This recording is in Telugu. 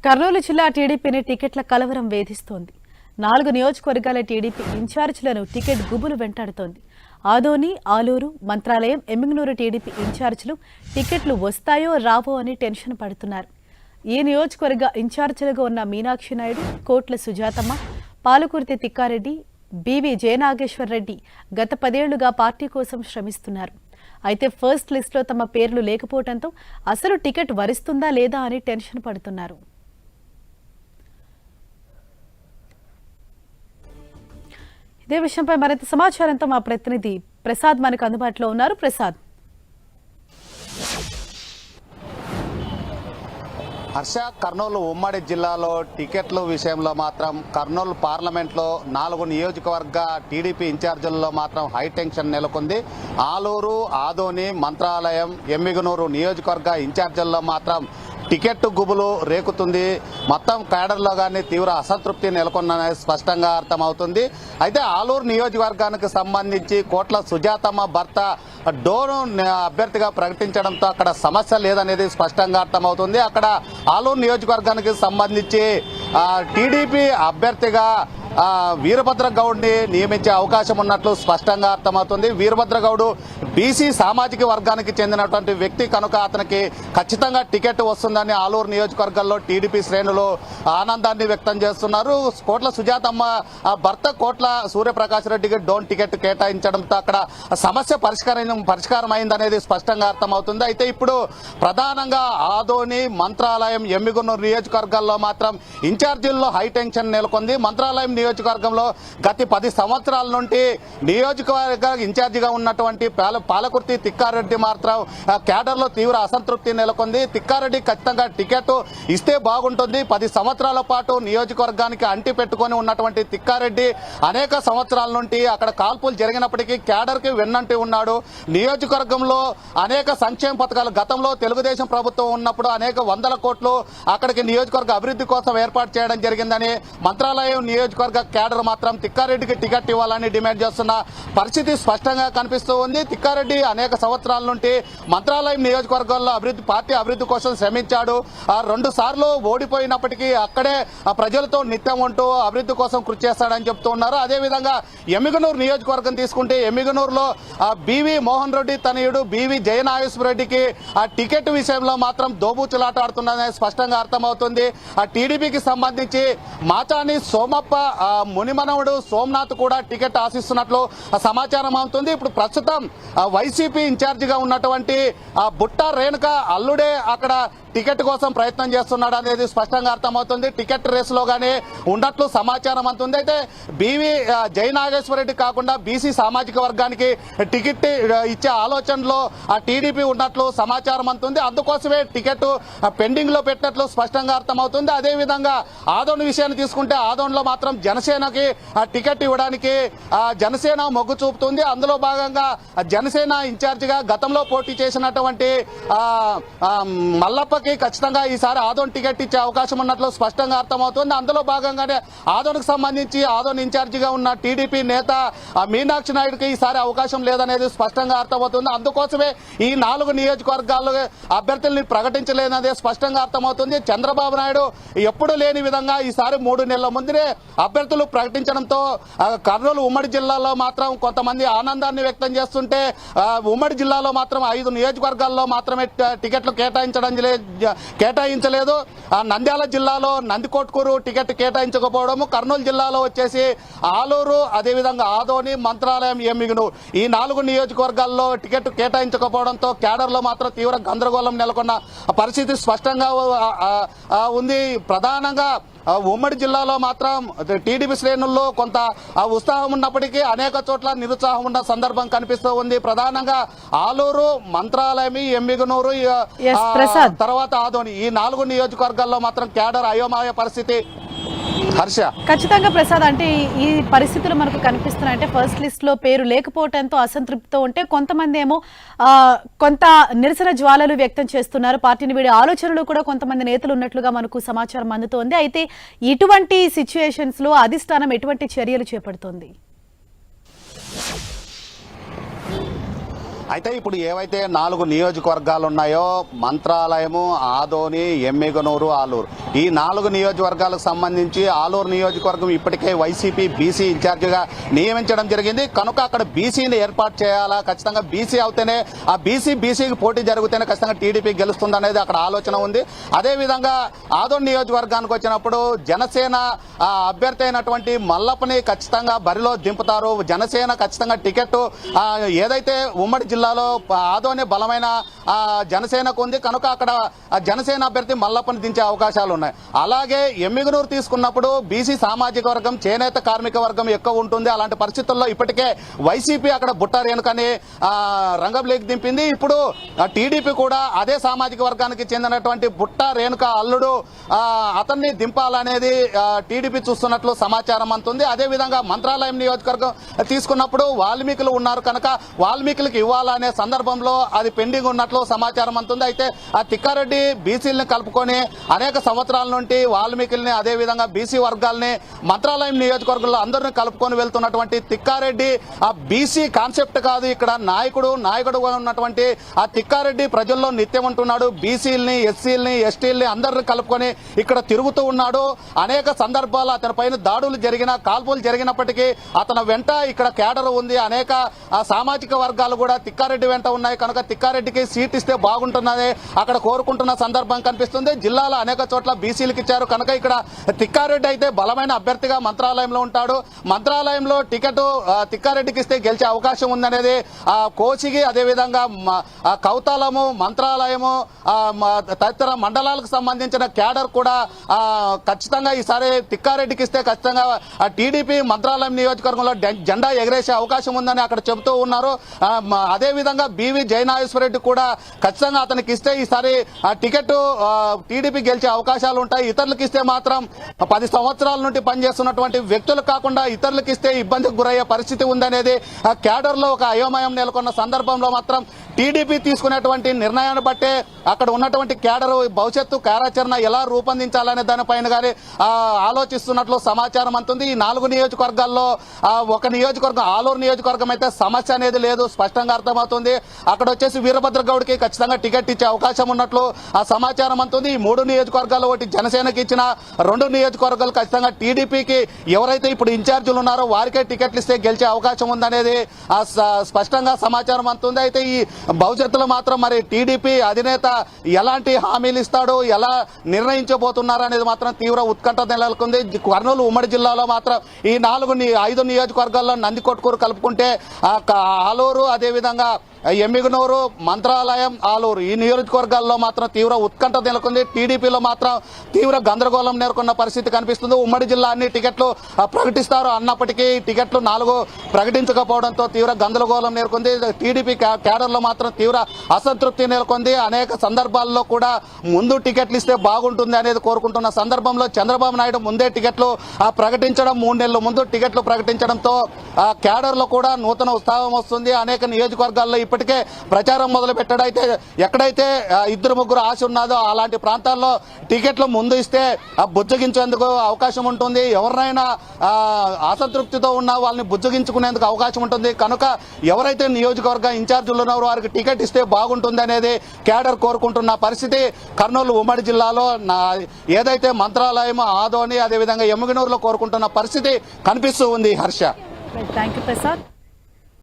కర్నూలు జిల్లా టీడీపీని టికెట్ల కలవరం వేధిస్తోంది. 4 నియోజకవర్గాల టీడీపీ ఇన్ఛార్జీలను టికెట్ గుబులు వెంటాడుతోంది. ఆదోని, ఆలూరు, మంత్రాలయం, ఎమ్మిగనూరు టీడీపీ ఇన్ఛార్జీలు టికెట్లు వస్తాయో రావో అని టెన్షన్ పడుతున్నారు. ఈ నియోజకవర్గ ఇన్ఛార్జీలుగా ఉన్న మీనాక్షి నాయుడు, కోట్ల సుజాతమ్మ, పాలకుర్తి తిక్కారెడ్డి, బీవీ జయనాగేశ్వర్ రెడ్డి గత 10 ఏళ్లుగా పార్టీ కోసం శ్రమిస్తున్నారు. అయితే ఫస్ట్ లిస్టులో తమ పేర్లు లేకపోవడంతో అసలు టికెట్ వరిస్తుందా లేదా అని టెన్షన్ పడుతున్నారు. ఇదే విషయంపై మరింత సమాచారంతో మా ప్రతినిధి ప్రసాద్ మనకు అందుబాటులో ఉన్నారు. ప్రసాద్, హర్ష, కర్నూలు ఉమ్మడి జిల్లాలో టికెట్ల విషయంలో మాత్రం కర్నూలు పార్లమెంట్లో 4 నియోజకవర్గ టీడీపీ ఇన్ఛార్జీలలో మాత్రం హై టెన్షన్ నెలకొంది. ఆలూరు, ఆదోని, మంత్రాలయం, ఎమ్మిగనూరు నియోజకవర్గ ఇన్ఛార్జీల్లో మాత్రం టికెట్ గుబులు రేకుతుంది. మొత్తం క్యాడర్లో కానీ తీవ్ర అసంతృప్తి నెలకొన్నది స్పష్టంగా అర్థమవుతుంది. అయితే ఆలూరు నియోజకవర్గానికి సంబంధించి కోట్ల సుజాతమ్మ భర్త డోను అభ్యర్థిగా ప్రకటించడంతో అక్కడ సమస్య లేదనేది స్పష్టంగా అర్థమవుతుంది. అక్కడ ఆలూరు నియోజకవర్గానికి సంబంధించి టీడీపీ అభ్యర్థిగా వీరభద్ర గౌడ్ని నియమించే అవకాశం ఉన్నట్లు స్పష్టంగా అర్థమవుతుంది. వీరభద్ర గౌడ్ బీసీ సామాజిక వర్గానికి చెందినటువంటి వ్యక్తి కనుక అతనికి ఖచ్చితంగా టికెట్ వస్తుందని ఆలూరు నియోజకవర్గంలో టీడీపీ శ్రేణులు ఆనందాన్ని వ్యక్తం చేస్తున్నారు. కోట్ల సుజాతమ్మ భర్త కోట్ల సూర్యప్రకాష్ రెడ్డికి డోన్ టికెట్ కేటాయించడంతో అక్కడ సమస్య పరిష్కారం అయిందనేది స్పష్టంగా అర్థమవుతుంది. అయితే ఇప్పుడు ప్రధానంగా ఆదోని, మంత్రాలయం, ఎమ్మిగనూరు నియోజకవర్గాల్లో మాత్రం ఇన్ఛార్జీల్లో హై టెన్షన్ నెలకొంది. మంత్రాలయం నియోజకవర్గంలో గత 10 సంవత్సరాల నుండి నియోజకవర్గ ఇన్ఛార్జిగా ఉన్నటువంటి పాలకుర్తి తిక్కారెడ్డి మాత్రం క్యాడర్లో తీవ్ర అసంతృప్తి నెలకొంది. తిక్కారెడ్డి ఖచ్చితంగా టికెట్ ఇస్తే బాగుంటుంది. 10 సంవత్సరాల పాటు నియోజకవర్గానికి అంటి పెట్టుకుని ఉన్నటువంటి తిక్కారెడ్డి అనేక సంవత్సరాల నుండి అక్కడ కాల్పులు జరిగినప్పటికీ క్యాడర్కి వెన్నంటి ఉన్నాడు. నియోజకవర్గంలో అనేక సంక్షేమ పథకాలు గతంలో తెలుగుదేశం ప్రభుత్వం ఉన్నప్పుడు అనేక 100 కోట్లు అక్కడికి నియోజకవర్గ అభివృద్ధి కోసం ఏర్పాటు చేయడం జరిగిందని మంత్రాలయం నియోజకవర్గ క్యాడర్ మాత్రం తిక్కారెడ్డికి టికెట్ ఇవ్వాలని డిమాండ్ చేస్తున్న పరిస్థితి స్పష్టంగా కనిపిస్తూ ఉంది. తిక్కారెడ్డి అనేక సంవత్సరాల నుండి మంత్రాలయం నియోజకవర్గంలో పార్టీ అభివృద్ధి కోసం శ్రమించాడు. 2 సార్లు ఓడిపోయినప్పటికీ అక్కడే ప్రజలతో నిత్యం ఉంటూ అభివృద్ధి కోసం కృషి చేస్తాడని చెప్తూ ఉన్నారు. అదేవిధంగా ఎమ్మిగనూరు నియోజకవర్గం తీసుకుంటే ఎమ్మిగనూరులో బీవీ మోహన్ రెడ్డి తనయుడు బీవీ జయనాగేశ్వర రెడ్డికి ఆ టికెట్ విషయంలో మాత్రం దోబూచులాట ఆడుతున్నదని స్పష్టంగా అర్థమవుతుంది. ఆ టీడీపీకి సంబంధించి మాచాని సోమప్ప మునిమనవుడు సోమనాథ్ కూడా టికెట్ ఆశిస్తున్నట్లు సమాచారం అవుతుంది. ఇప్పుడు ప్రస్తుతం వైసీపీ ఇన్ఛార్జిగా ఉన్నటువంటి బుట్ట రేణుక అల్లుడే అక్కడ టికెట్ కోసం ప్రయత్నం చేస్తున్నాడు అనేది స్పష్టంగా అర్థమవుతుంది. టికెట్ రేసులోగానే ఉన్నట్లు సమాచారం అవుతుంది. అయితే బీవీ జయనాగేశ్వర రెడ్డి కాకుండా బీసీ సామాజిక వర్గానికి టికెట్ ఇచ్చే ఆలోచనలో ఆ టీడీపీ ఉన్నట్లు సమాచారం అవుతుంది. అందుకోసమే టికెట్ పెండింగ్ లో పెట్టినట్లు స్పష్టంగా అర్థమవుతుంది. అదేవిధంగా ఆదోని విషయాన్ని తీసుకుంటే ఆదోన్లో మాత్రం జనసేనకి టికెట్ ఇవ్వడానికి జనసేన మొగ్గు చూపుతుంది. అందులో భాగంగా జనసేన ఇన్ఛార్జిగా గతంలో పోటీ చేసినటువంటి మల్లప్ప ఖచ్చితంగా ఈసారి ఆదోన్ టికెట్ ఇచ్చే అవకాశం ఉన్నట్లు స్పష్టంగా అర్థమవుతుంది. అందులో భాగంగానే ఆదోన్కు సంబంధించి ఆదోన్ ఇన్ఛార్జిగా ఉన్న టీడీపీ నేత మీనాక్షి నాయుడుకి ఈసారి అవకాశం లేదనేది స్పష్టంగా అర్థమవుతుంది. అందుకోసమే ఈ 4 నియోజకవర్గాల్లో అభ్యర్థుల్ని ప్రకటించలేదనేది స్పష్టంగా అర్థమవుతుంది. చంద్రబాబు నాయుడు ఎప్పుడు లేని విధంగా ఈసారి 3 నెలల ముందునే అభ్యర్థులు ప్రకటించడంతో కర్నూలు ఉమ్మడి జిల్లాలో మాత్రం కొంతమంది ఆనందాన్ని వ్యక్తం చేస్తుంటే ఉమ్మడి జిల్లాలో మాత్రం 5 నియోజకవర్గాల్లో మాత్రమే టికెట్లు కేటాయించలేదు. నంద్యాల జిల్లాలో నందికొట్కూరు టికెట్ కేటాయించకపోవడము, కర్నూలు జిల్లాలో వచ్చేసి ఆలూరు, అదేవిధంగా ఆదోని, మంత్రాలయం, ఎమ్మిగనూరు ఈ 4 నియోజకవర్గాల్లో టికెట్ కేటాయించకపోవడంతో క్యాడర్లో మాత్రం తీవ్ర గందరగోళం నెలకొన్న పరిస్థితి స్పష్టంగా ఉంది. ప్రధానంగా ఉమ్మడి జిల్లాలో మాత్రం టీడీపీ శ్రేణుల్లో కొంత ఉత్సాహం ఉన్నప్పటికీ అనేక చోట్ల నిరుత్సాహం ఉన్న సందర్భం కనిపిస్తూ ఉంది. ప్రధానంగా ఆలూరు, మంత్రాలయం, ఎమ్మిగనూరు, తర్వాత ఆదోని ఈ 4 నియోజకవర్గాల్లో మాత్రం క్యాడర్ అయోమయ పరిస్థితి. హర్ష, ఖచ్చితంగా ప్రసాద్, అంటే ఈ పరిస్థితులు మనకు కనిపిస్తున్నాయి. అంటే ఫస్ట్ లిస్ట్ లో పేరు లేకపోవడంతో అసంతృప్తితో ఉంటే కొంతమంది ఏమో కొంత నిరసన జ్వాలలు వ్యక్తం చేస్తున్నారు. పార్టీని వీడే ఆలోచనలు కూడా కొంతమంది నేతలు ఉన్నట్లుగా మనకు సమాచారం అందుతోంది. అయితే ఇటువంటి సిచ్యుయేషన్స్ లో అధిష్టానం ఎటువంటి చర్యలు చేపడుతోంది? అయితే ఇప్పుడు ఏవైతే 4 నియోజకవర్గాలు ఉన్నాయో మంత్రాలయము, ఆదోని, ఎమ్మిగనూరు, ఆలూరు, ఈ 4 నియోజకవర్గాలకు సంబంధించి ఆలూరు నియోజకవర్గం ఇప్పటికే వైసీపీ బీసీ ఇన్ఛార్జిగా నియమించడం జరిగింది కనుక అక్కడ బీసీని ఏర్పాటు చేయాలా, ఖచ్చితంగా బీసీ అవుతేనే ఆ బీసీకి పోటీ జరిగితేనే ఖచ్చితంగా టీడీపీ గెలుస్తుంది అనేది అక్కడ ఆలోచన ఉంది. అదేవిధంగా ఆదోని నియోజకవర్గానికి వచ్చినప్పుడు జనసేన అభ్యర్థి అయినటువంటి మల్లప్పని ఖచ్చితంగా బరిలో దింపుతారు. జనసేన ఖచ్చితంగా టికెట్ ఏదైతే ఉమ్మడి జిల్లాలో ఆదోని బలమైన జనసేనకు ఉంది కనుక అక్కడ జనసేన అభ్యర్థి మల్లప్పని దించే అవకాశాలు ఉన్నాయి. అలాగే ఎమ్మిగనూరు తీసుకున్నప్పుడు బీసీ సామాజిక వర్గం, చేనేత కార్మిక వర్గం ఎక్కువ ఉంటుంది. అలాంటి పరిస్థితుల్లో ఇప్పటికే వైసీపీ అక్కడ బుట్ట రేణుకని రంగంలోకి దింపింది. ఇప్పుడు టీడీపీ కూడా అదే సామాజిక వర్గానికి చెందినటువంటి బుట్ట రేణుక అల్లుడు అతన్ని దింపాలనేది టీడీపీ చూస్తున్నట్లు సమాచారం అందుతుంది. అదేవిధంగా మంత్రాలయం నియోజకవర్గం తీసుకున్నప్పుడు వాల్మీకులు ఉన్నారు కనుక వాల్మీకులకు ఇవ్వాలనే సందర్భంలో అది పెండింగ్ ఉన్నట్లు సమాచారం అందుతుంది. అయితే ఆ తిక్కారెడ్డి బీసీలను కలుపుకొని అనేక సంవత్సరాల నుండి వాల్మీకుల్ని అదేవిధంగా బీసీ వర్గాల్ని మంత్రాలయం నియోజకవర్గంలో అందరినీ కలుపుకొని వెళ్తున్నటువంటి తిక్కారెడ్డి ఆ బీసీ కాన్సెప్ట్ కాదు, ఇక్కడ నాయకుడుగా ఉన్నటువంటి ఆ తిక్కారెడ్డి ప్రజల్లో నిత్యం ఉంటున్నాడు. బీసీలని, ఎస్సీలని, ఎస్టీలని అందరిని కలుపుకొని ఇక్కడ తిరుగుతూ ఉన్నాడు. అనేక సందర్భాలు అతని పైన దాడులు జరిగిన, కాల్పులు జరిగినప్పటికీ అతని వెంట ఇక్కడ కేడర్ ఉంది. అనేక సామాజిక వర్గాలు కూడా తిక్కారెడ్డి వెంట ఉన్నాయి కనుక తిక్కారెడ్డికి సీట్ ఇస్తే బాగుంటున్నది అక్కడ కోరుకుంటున్న సందర్భం కనిపిస్తుంది. జిల్లాలో అనేక చోట్ల బీసీలకు ఇచ్చారు కనుక ఇక్కడ తిక్కారెడ్డి అయితే బలమైన అభ్యర్థిగా మంత్రాలయంలో ఉంటాడు. మంత్రాలయంలో టికెట్ తిక్కారెడ్డికి ఇస్తే గెలిచే అవకాశం ఉందనేది కోసిగి, అదేవిధంగా కౌతాలము, మంత్రాలయము తదితర మండలాలకు సంబంధించిన క్యాడర్ కూడా ఖచ్చితంగా ఈసారి తిక్కారెడ్డికి ఇస్తే ఖచ్చితంగా టీడీపీ మంత్రాలయం నియోజకవర్గంలో జెండా ఎగరేసే అవకాశం ఉందని అక్కడ చెబుతూ ఉన్నారు. అదేవిధంగా బివి జయనాగేశ్వరరెడ్డి కూడా ఖచ్చితంగా అతనికి ఇస్తే ఈసారి ఆ టికెట్ టీడీపీ గెలిచే అవకాశాలు ఉంటాయి. ఇతరులకు ఇస్తే మాత్రం 10 సంవత్సరాల నుండి పనిచేస్తున్నటువంటి వ్యక్తులు కాకుండా ఇతరులకు ఇస్తే ఇబ్బందికి గురయ్యే పరిస్థితి ఉందనేది ఆ క్యాడర్ లో ఒక అయోమయం నెలకొన్న సందర్భంలో మాత్రం టీడీపీ తీసుకునేటువంటి నిర్ణయాన్ని బట్టే అక్కడ ఉన్నటువంటి క్యాడర్ భవిష్యత్తు కార్యాచరణ ఎలా రూపొందించాలనే దానిపైన గానీ ఆలోచిస్తున్నట్లు సమాచారం అందుతుంది. ఈ 4 నియోజకవర్గాల్లో ఒక నియోజకవర్గం ఆలూరు నియోజకవర్గం అయితే సమస్య అనేది లేదు, స్పష్టంగా అర్థమవుతుంది. అక్కడ వచ్చేసి వీరభద్ర గౌడ్కి ఖచ్చితంగా టికెట్ ఇచ్చే అవకాశం ఉన్నట్లు ఆ సమాచారం అందుతుంది. ఈ 3 నియోజకవర్గాల్లో ఒకటి జనసేనకి ఇచ్చిన 2 నియోజకవర్గాలు ఖచ్చితంగా టీడీపీకి ఎవరైతే ఇప్పుడు ఇన్ఛార్జీలు ఉన్నారో వారికే టికెట్లు ఇస్తే గెలిచే అవకాశం ఉందనేది స్పష్టంగా సమాచారం అందుతుంది. అయితే ఈ భవిష్యత్తులో మాత్రం మరి టీడీపీ అధినేత ఎలాంటి హామీలు ఇస్తాడో, ఎలా నిర్ణయించబోతున్నారు అనేది మాత్రం తీవ్ర ఉత్కంఠ నెలకొంది. కర్నూలు ఉమ్మడి జిల్లాలో మాత్రం ఈ 5 నియోజకవర్గాల్లో నందికొట్కూరు కలుపుకుంటే ఆలూరు, అదేవిధంగా ఎమ్మిగనూరు, మంత్రాలయం, ఆలూరు ఈ నియోజకవర్గాల్లో మాత్రం తీవ్ర ఉత్కంఠ నెలకొంది. టీడీపీలో మాత్రం తీవ్ర గందరగోళం నెలకొన్న పరిస్థితి కనిపిస్తుంది. ఉమ్మడి జిల్లా అన్ని టికెట్లు ప్రకటిస్తారు అన్నప్పటికీ టికెట్లు 4 ప్రకటించకపోవడంతో తీవ్ర గందరగోళం నెలకొంది. టీడీపీ క్యాడర్లో మాత్రం తీవ్ర అసంతృప్తి నెలకొంది. అనేక సందర్భాల్లో కూడా ముందు టికెట్లు ఇస్తే బాగుంటుంది అనేది కోరుకుంటున్న సందర్భంలో చంద్రబాబు నాయుడు ముందే టికెట్లు ప్రకటించడం, 3 నెలల ముందు టికెట్లు ప్రకటించడంతో క్యాడర్లో కూడా నూతన ఉత్సాహం వస్తుంది. అనేక నియోజకవర్గాల్లో ఇప్పటికే ప్రచారం మొదలు పెట్టాడు. అయితే ఎక్కడైతే 2-3 ఆశ ఉన్నదో అలాంటి ప్రాంతాల్లో టికెట్లు ముందు ఇస్తే బుజ్జగించేందుకు అవకాశం ఉంటుంది. ఎవరినైనా అసంతృప్తితో ఉన్న వాళ్ళని బుజ్జగించుకునేందుకు అవకాశం ఉంటుంది. కనుక ఎవరైతే నియోజకవర్గ ఇన్ఛార్జీలు ఉన్నారో వారికి టికెట్ ఇస్తే బాగుంటుంది అనేది క్యాడర్ కోరుకుంటున్న పరిస్థితి కర్నూలు ఉమ్మడి జిల్లాలో ఏదైతే మంత్రాలయం, ఆదోని, అదేవిధంగా ఎమ్మిగనూరులో కోరుకుంటున్న పరిస్థితి కనిపిస్తూ ఉంది. Harsha, thank you Prasad.